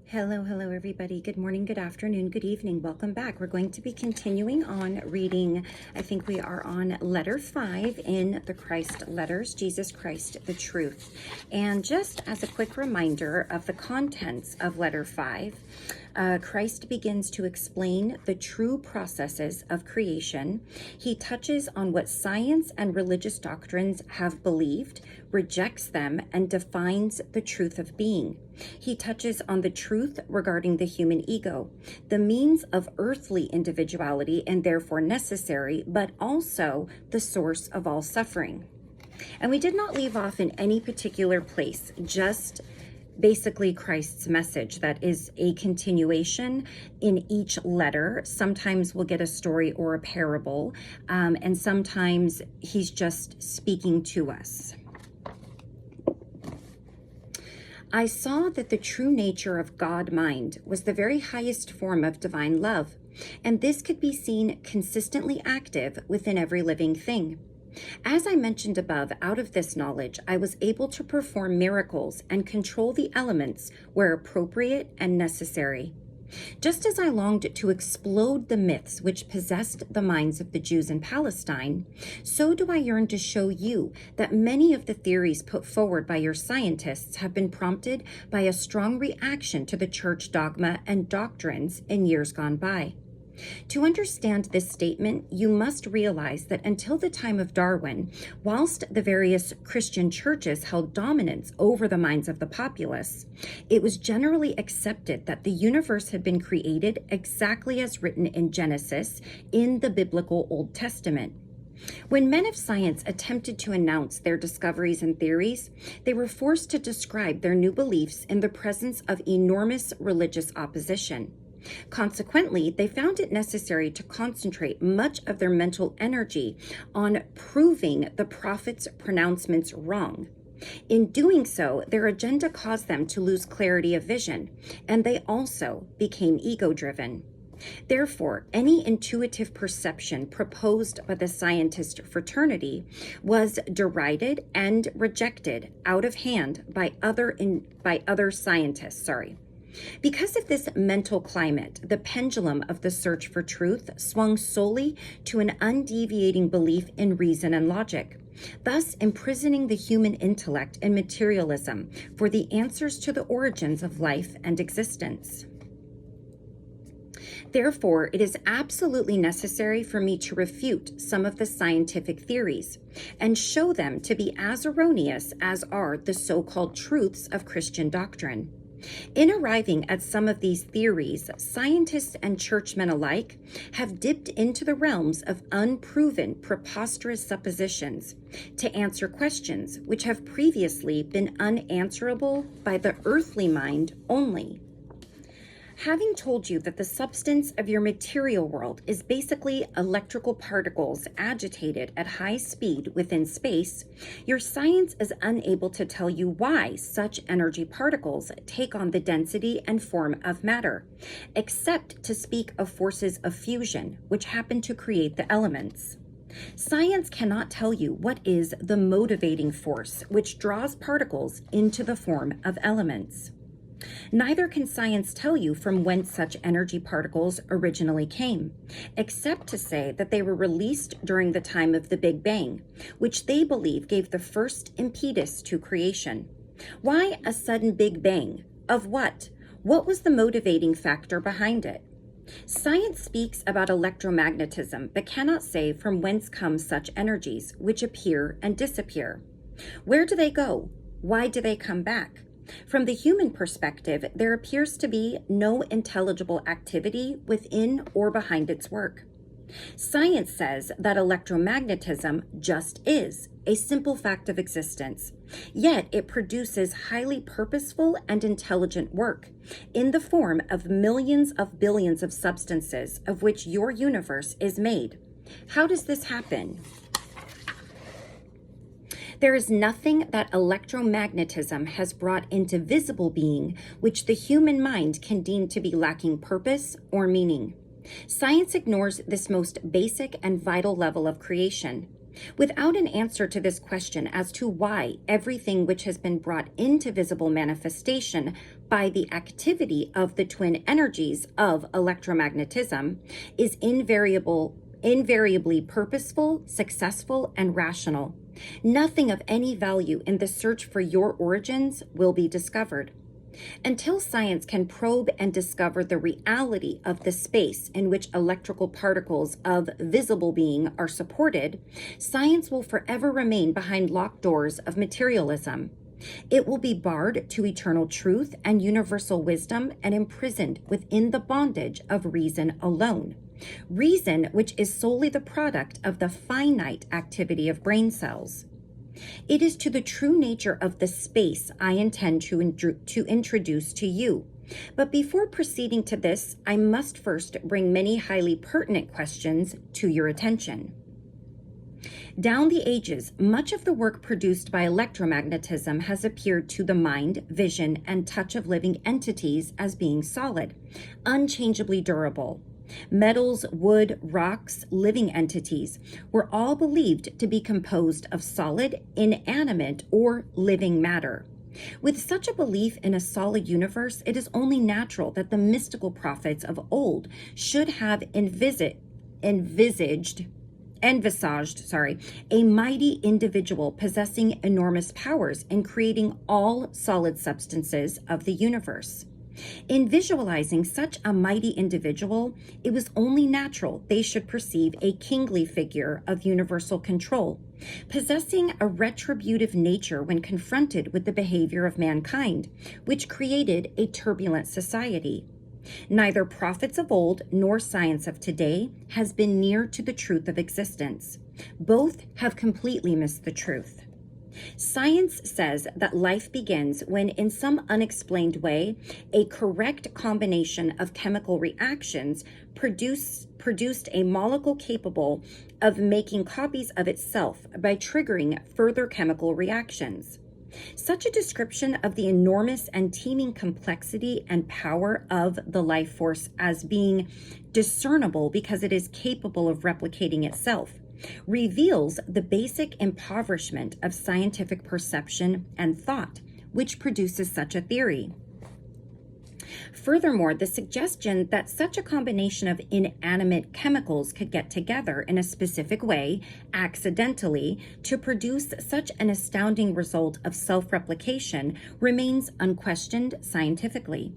Hello, everybody. Good morning, good afternoon, good evening. Welcome back. We're going to be continuing on reading, I think we are on letter 5 in the Christ letters, Jesus Christ, the Truth. And just as a quick reminder of the contents of letter 5, Christ begins to explain the true processes of creation. He touches on what science and religious doctrines have believed, rejects them, and defines the truth of being. He touches on the truth regarding the human ego, the means of earthly individuality and therefore necessary, but also the source of all suffering. And we did not leave off in any particular place, just basically Christ's message that is a continuation in each letter. Sometimes we'll get a story or a parable, and sometimes he's just speaking to us. I saw that the true nature of God-mind was the very highest form of divine love, and this could be seen consistently active within every living thing. As I mentioned above, out of this knowledge, I was able to perform miracles and control the elements where appropriate and necessary. Just as I longed to explode the myths which possessed the minds of the Jews in Palestine, so do I yearn to show you that many of the theories put forward by your scientists have been prompted by a strong reaction to the church dogma and doctrines in years gone by. To understand this statement, you must realize that until the time of Darwin, whilst the various Christian churches held dominance over the minds of the populace, it was generally accepted that the universe had been created exactly as written in Genesis in the biblical Old Testament. When men of science attempted to announce their discoveries and theories, they were forced to describe their new beliefs in the presence of enormous religious opposition. Consequently, they found it necessary to concentrate much of their mental energy on proving the prophets' pronouncements wrong. In doing so, their agenda caused them to lose clarity of vision, and they also became ego-driven. Therefore, any intuitive perception proposed by the scientist fraternity was derided and rejected out of hand by other scientists. Because of this mental climate, the pendulum of the search for truth swung solely to an undeviating belief in reason and logic, thus imprisoning the human intellect in materialism for the answers to the origins of life and existence. Therefore, it is absolutely necessary for me to refute some of the scientific theories and show them to be as erroneous as are the so-called truths of Christian doctrine. In arriving at some of these theories, scientists and churchmen alike have dipped into the realms of unproven, preposterous suppositions to answer questions which have previously been unanswerable by the earthly mind only. Having told you that the substance of your material world is basically electrical particles agitated at high speed within space, your science is unable to tell you why such energy particles take on the density and form of matter, except to speak of forces of fusion, which happen to create the elements. Science cannot tell you what is the motivating force which draws particles into the form of elements. Neither can science tell you from whence such energy particles originally came, except to say that they were released during the time of the Big Bang, which they believe gave the first impetus to creation. Why a sudden Big Bang? Of what? What was the motivating factor behind it? Science speaks about electromagnetism, but cannot say from whence come such energies, which appear and disappear. Where do they go? Why do they come back? From the human perspective, there appears to be no intelligible activity within or behind its work. Science says that electromagnetism just is a simple fact of existence, yet it produces highly purposeful and intelligent work in the form of millions of billions of substances of which your universe is made. How does this happen? There is nothing that electromagnetism has brought into visible being which the human mind can deem to be lacking purpose or meaning. Science ignores this most basic and vital level of creation. Without an answer to this question as to why everything which has been brought into visible manifestation by the activity of the twin energies of electromagnetism is invariably purposeful, successful, and rational. Nothing of any value in the search for your origins will be discovered. Until science can probe and discover the reality of the space in which electrical particles of visible being are supported, science will forever remain behind locked doors of materialism. It will be barred to eternal truth and universal wisdom and imprisoned within the bondage of reason alone. Reason which is solely the product of the finite activity of brain cells. It is to the true nature of the space I intend to introduce to you. But before proceeding to this, I must first bring many highly pertinent questions to your attention. Down the ages, much of the work produced by electromagnetism has appeared to the mind, vision, and touch of living entities as being solid, unchangeably durable. Metals, wood, rocks, living entities were all believed to be composed of solid, inanimate, or living matter. With such a belief in a solid universe, it is only natural that the mystical prophets of old should have envisaged a mighty individual possessing enormous powers in creating all solid substances of the universe. In visualizing such a mighty individual, it was only natural they should perceive a kingly figure of universal control, possessing a retributive nature when confronted with the behavior of mankind, which created a turbulent society. Neither prophets of old nor science of today has been near to the truth of existence. Both have completely missed the truth. Science says that life begins when, in some unexplained way, a correct combination of chemical reactions produced a molecule capable of making copies of itself by triggering further chemical reactions. Such a description of the enormous and teeming complexity and power of the life force as being discernible because it is capable of replicating itself reveals the basic impoverishment of scientific perception and thought, which produces such a theory. Furthermore, the suggestion that such a combination of inanimate chemicals could get together in a specific way, accidentally, to produce such an astounding result of self-replication remains unquestioned scientifically.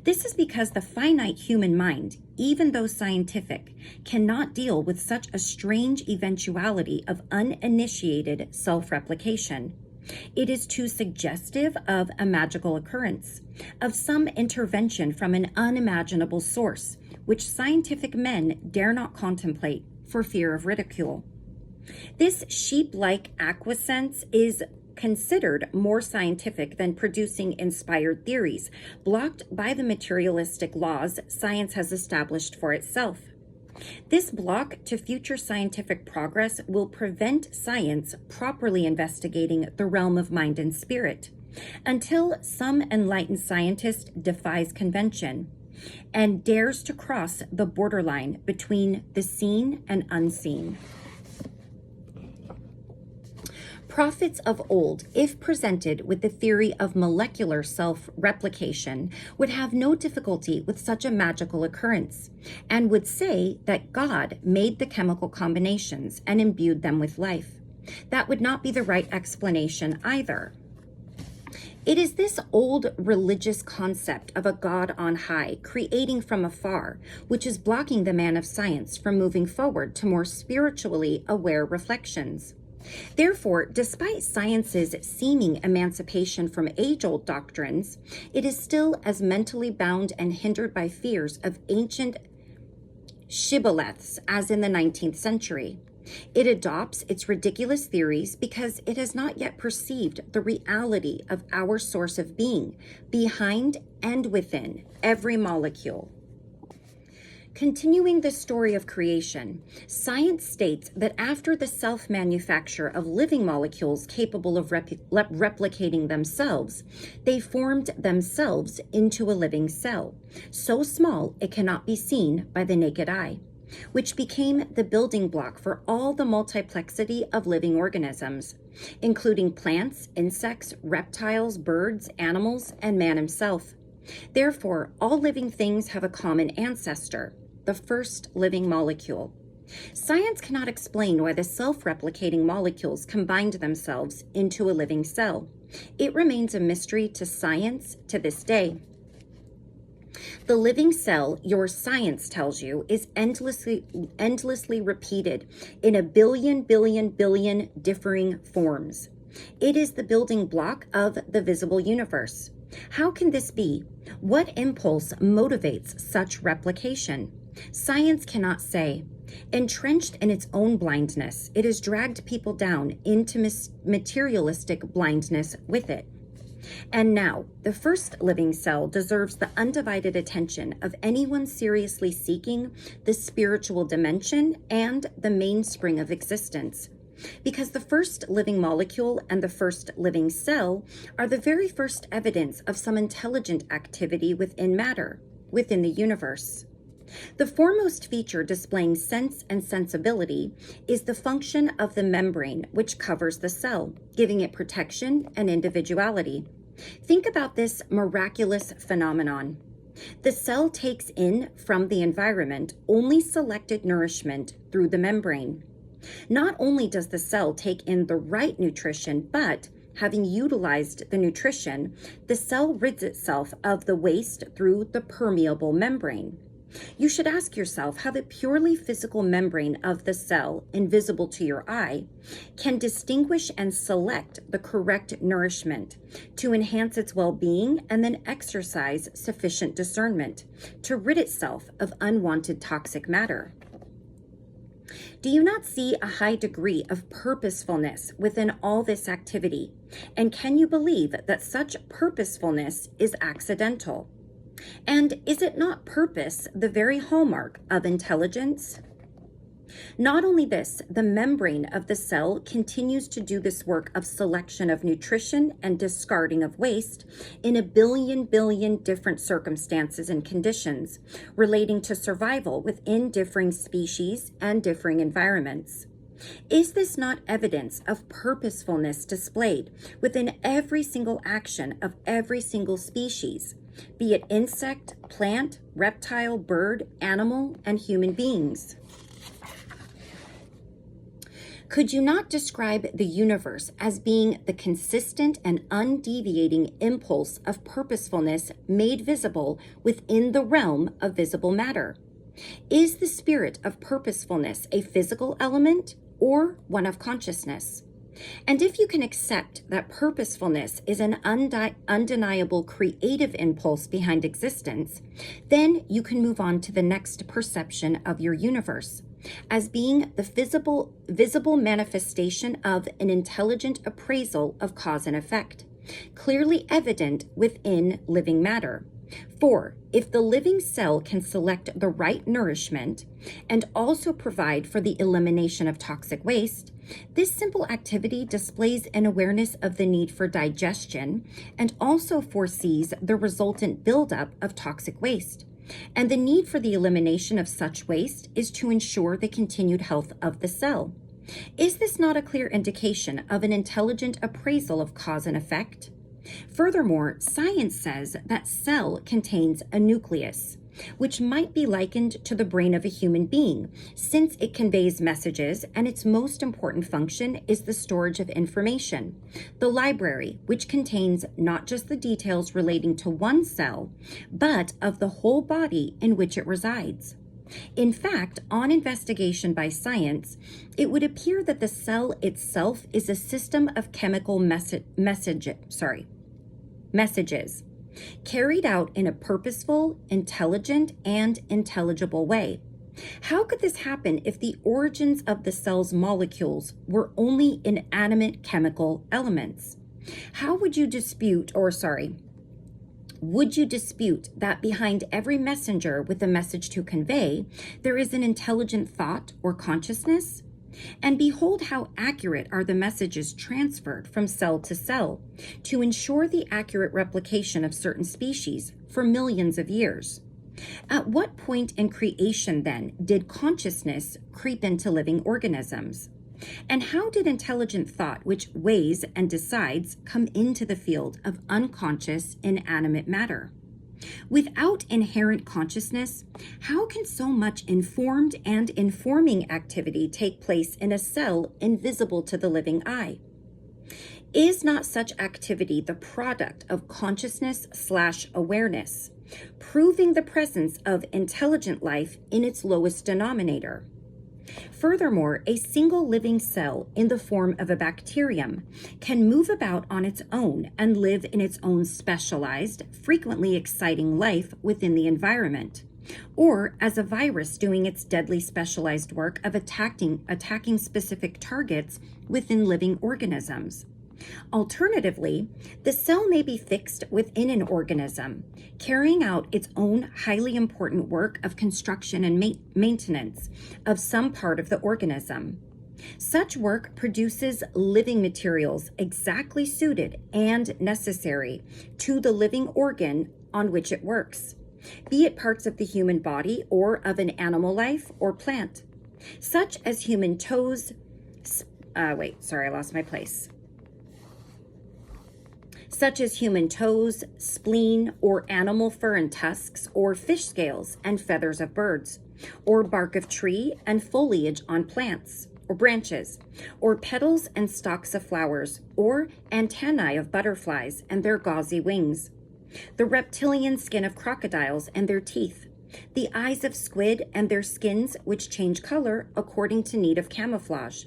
This is because the finite human mind, even though scientific, cannot deal with such a strange eventuality of uninitiated self-replication. It is too suggestive of a magical occurrence, of some intervention from an unimaginable source, which scientific men dare not contemplate for fear of ridicule. This sheep-like acquiescence is considered more scientific than producing inspired theories, blocked by the materialistic laws science has established for itself. This block to future scientific progress will prevent science properly investigating the realm of mind and spirit, until some enlightened scientist defies convention and dares to cross the borderline between the seen and unseen. Prophets of old, if presented with the theory of molecular self-replication, would have no difficulty with such a magical occurrence, and would say that God made the chemical combinations and imbued them with life. That would not be the right explanation either. It is this old religious concept of a God on high, creating from afar, which is blocking the man of science from moving forward to more spiritually aware reflections. Therefore, despite science's seeming emancipation from age-old doctrines, it is still as mentally bound and hindered by fears of ancient shibboleths as in the 19th century. It adopts its ridiculous theories because it has not yet perceived the reality of our source of being, behind and within every molecule. Continuing the story of creation, science states that after the self-manufacture of living molecules capable of replicating themselves, they formed themselves into a living cell, so small it cannot be seen by the naked eye, which became the building block for all the multiplexity of living organisms, including plants, insects, reptiles, birds, animals, and man himself. Therefore, all living things have a common ancestor, the first living molecule. Science cannot explain why the self-replicating molecules combined themselves into a living cell. It remains a mystery to science to this day. The living cell, your science tells you, is endlessly repeated in a billion differing forms. It is the building block of the visible universe. How can this be? What impulse motivates such replication? Science cannot say. Entrenched in its own blindness, it has dragged people down into materialistic blindness with it. And now, the first living cell deserves the undivided attention of anyone seriously seeking the spiritual dimension and the mainspring of existence. Because the first living molecule and the first living cell are the very first evidence of some intelligent activity within matter, within the universe. The foremost feature displaying sense and sensibility is the function of the membrane which covers the cell, giving it protection and individuality. Think about this miraculous phenomenon. The cell takes in from the environment only selected nourishment through the membrane. Not only does the cell take in the right nutrition, but having utilized the nutrition, the cell rids itself of the waste through the permeable membrane. You should ask yourself how the purely physical membrane of the cell, invisible to your eye, can distinguish and select the correct nourishment to enhance its well-being and then exercise sufficient discernment to rid itself of unwanted toxic matter. Do you not see a high degree of purposefulness within all this activity? And can you believe that such purposefulness is accidental? And is it not purpose the very hallmark of intelligence? Not only this, the membrane of the cell continues to do this work of selection of nutrition and discarding of waste in a billion different circumstances and conditions relating to survival within differing species and differing environments. Is this not evidence of purposefulness displayed within every single action of every single species, be it insect, plant, reptile, bird, animal, and human beings? Could you not describe the universe as being the consistent and undeviating impulse of purposefulness made visible within the realm of visible matter? Is the spirit of purposefulness a physical element or one of consciousness? And if you can accept that purposefulness is an undeniable creative impulse behind existence, then you can move on to the next perception of your universe as being the visible manifestation of an intelligent appraisal of cause and effect, clearly evident within living matter. For if the living cell can select the right nourishment and also provide for the elimination of toxic waste, this simple activity displays an awareness of the need for digestion and also foresees the resultant buildup of toxic waste. And the need for the elimination of such waste is to ensure the continued health of the cell. Is this not a clear indication of an intelligent appraisal of cause and effect? Furthermore, science says that cell contains a nucleus, which might be likened to the brain of a human being, since it conveys messages and its most important function is the storage of information. The library, which contains not just the details relating to one cell, but of the whole body in which it resides. In fact, on investigation by science, it would appear that the cell itself is a system of chemical messages carried out in a purposeful, intelligent, and intelligible way. How could this happen if the origins of the cell's molecules were only inanimate chemical elements? Would you dispute that behind every messenger with a message to convey, there is an intelligent thought or consciousness? And behold how accurate are the messages transferred from cell to cell to ensure the accurate replication of certain species for millions of years. At what point in creation, then, did consciousness creep into living organisms? And how did intelligent thought, which weighs and decides, come into the field of unconscious inanimate matter? Without inherent consciousness, how can so much informed and informing activity take place in a cell invisible to the living eye? Is not such activity the product of consciousness/awareness, proving the presence of intelligent life in its lowest denominator? Furthermore, a single living cell in the form of a bacterium can move about on its own and live in its own specialized, frequently exciting life within the environment, or as a virus doing its deadly specialized work of attacking specific targets within living organisms. Alternatively, the cell may be fixed within an organism, carrying out its own highly important work of construction and maintenance of some part of the organism. Such work produces living materials exactly suited and necessary to the living organ on which it works, be it parts of the human body or of an animal life or plant, such as human toes. Such as human toes, spleen, or animal fur and tusks, or fish scales and feathers of birds, or bark of tree and foliage on plants or branches, or petals and stalks of flowers, or antennae of butterflies and their gauzy wings, the reptilian skin of crocodiles and their teeth, the eyes of squid and their skins which change color according to need of camouflage.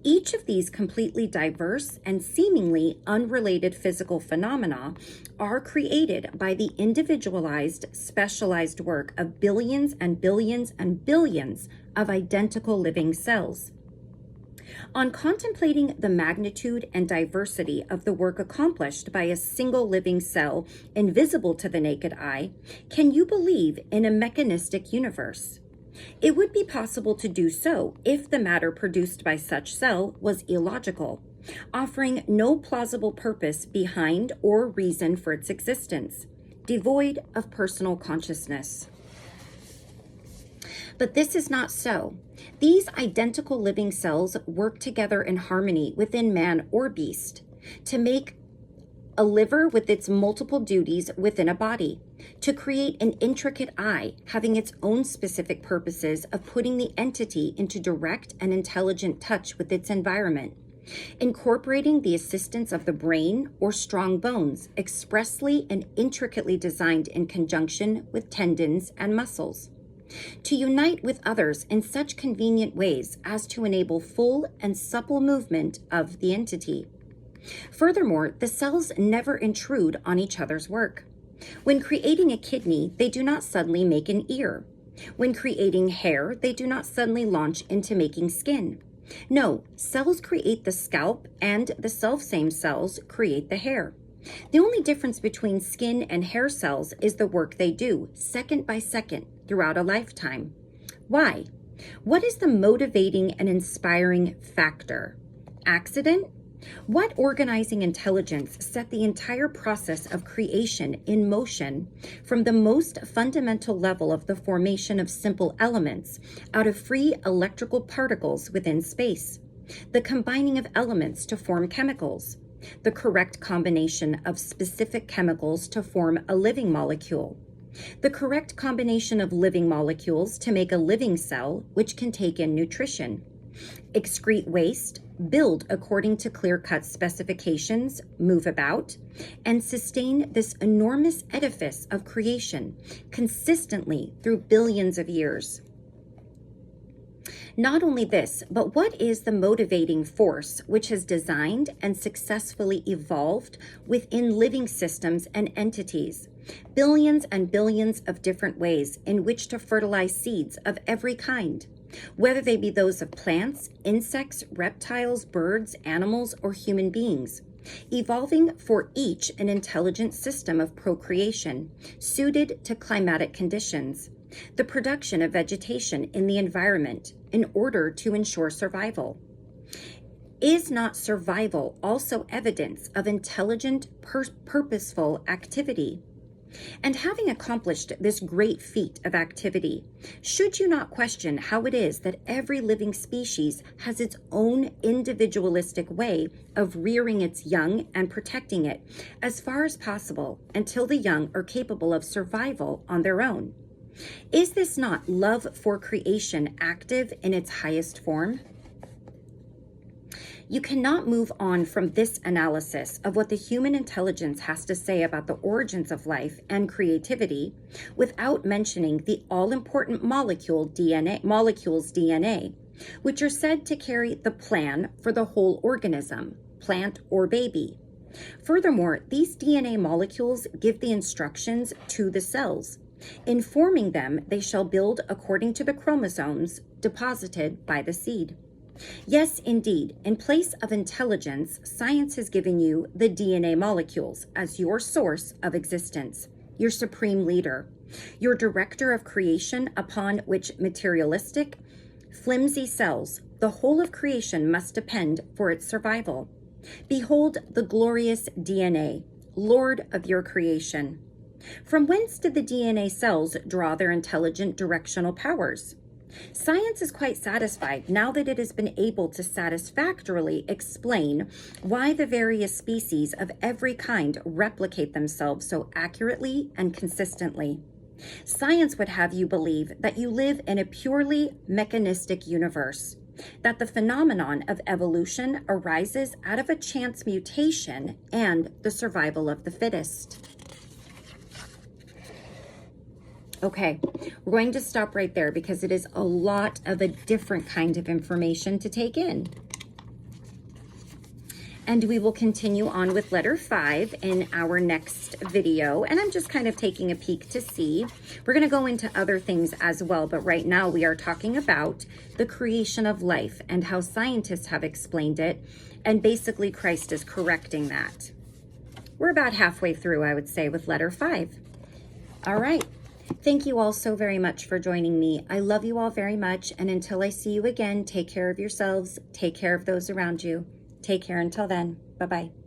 Each of these completely diverse and seemingly unrelated physical phenomena are created by the individualized, specialized work of billions and billions and billions of identical living cells. On contemplating the magnitude and diversity of the work accomplished by a single living cell invisible to the naked eye, can you believe in a mechanistic universe? It would be possible to do so if the matter produced by such cell was illogical, offering no plausible purpose behind or reason for its existence, devoid of personal consciousness. But this is not so. These identical living cells work together in harmony within man or beast to make a liver with its multiple duties within a body, to create an intricate eye having its own specific purposes of putting the entity into direct and intelligent touch with its environment, incorporating the assistance of the brain or strong bones expressly and intricately designed in conjunction with tendons and muscles, to unite with others in such convenient ways as to enable full and supple movement of the entity. Furthermore, the cells never intrude on each other's work. When creating a kidney, they do not suddenly make an ear. When creating hair, they do not suddenly launch into making skin. No, cells create the scalp and the selfsame cells create the hair. The only difference between skin and hair cells is the work they do, second by second, throughout a lifetime. Why? What is the motivating and inspiring factor? Accident? What organizing intelligence set the entire process of creation in motion from the most fundamental level of the formation of simple elements out of free electrical particles within space, the combining of elements to form chemicals, the correct combination of specific chemicals to form a living molecule, the correct combination of living molecules to make a living cell which can take in nutrition, excrete waste, build according to clear-cut specifications, move about, and sustain this enormous edifice of creation consistently through billions of years. Not only this, but what is the motivating force which has designed and successfully evolved within living systems and entities, billions and billions of different ways in which to fertilize seeds of every kind, whether they be those of plants, insects, reptiles, birds, animals, or human beings, evolving for each an intelligent system of procreation suited to climatic conditions, the production of vegetation in the environment in order to ensure survival. Is not survival also evidence of intelligent, purposeful activity? And having accomplished this great feat of activity, should you not question how it is that every living species has its own individualistic way of rearing its young and protecting it as far as possible until the young are capable of survival on their own? Is this not love for creation active in its highest form? You cannot move on from this analysis of what the human intelligence has to say about the origins of life and creativity without mentioning the all-important molecules DNA, which are said to carry the plan for the whole organism, plant or baby. Furthermore, these DNA molecules give the instructions to the cells. Informing them they shall build according to the chromosomes deposited by the seed. Yes, indeed, in place of intelligence, science has given you the DNA molecules as your source of existence, your supreme leader, your director of creation upon which materialistic, flimsy cells, the whole of creation must depend for its survival. Behold the glorious DNA, Lord of your creation. From whence did the DNA cells draw their intelligent directional powers? Science is quite satisfied now that it has been able to satisfactorily explain why the various species of every kind replicate themselves so accurately and consistently. Science would have you believe that you live in a purely mechanistic universe, that the phenomenon of evolution arises out of a chance mutation and the survival of the fittest. Okay, we're going to stop right there because it is a lot of a different kind of information to take in. And we will continue on with letter 5 in our next video. And I'm just kind of taking a peek to see. We're going to go into other things as well, but right now we are talking about the creation of life and how scientists have explained it. And basically Christ is correcting that. We're about halfway through, I would say, with letter 5. All right. Thank you all so very much for joining me. I love you all very much. And until I see you again, take care of yourselves. Take care of those around you. Take care until then. Bye-bye.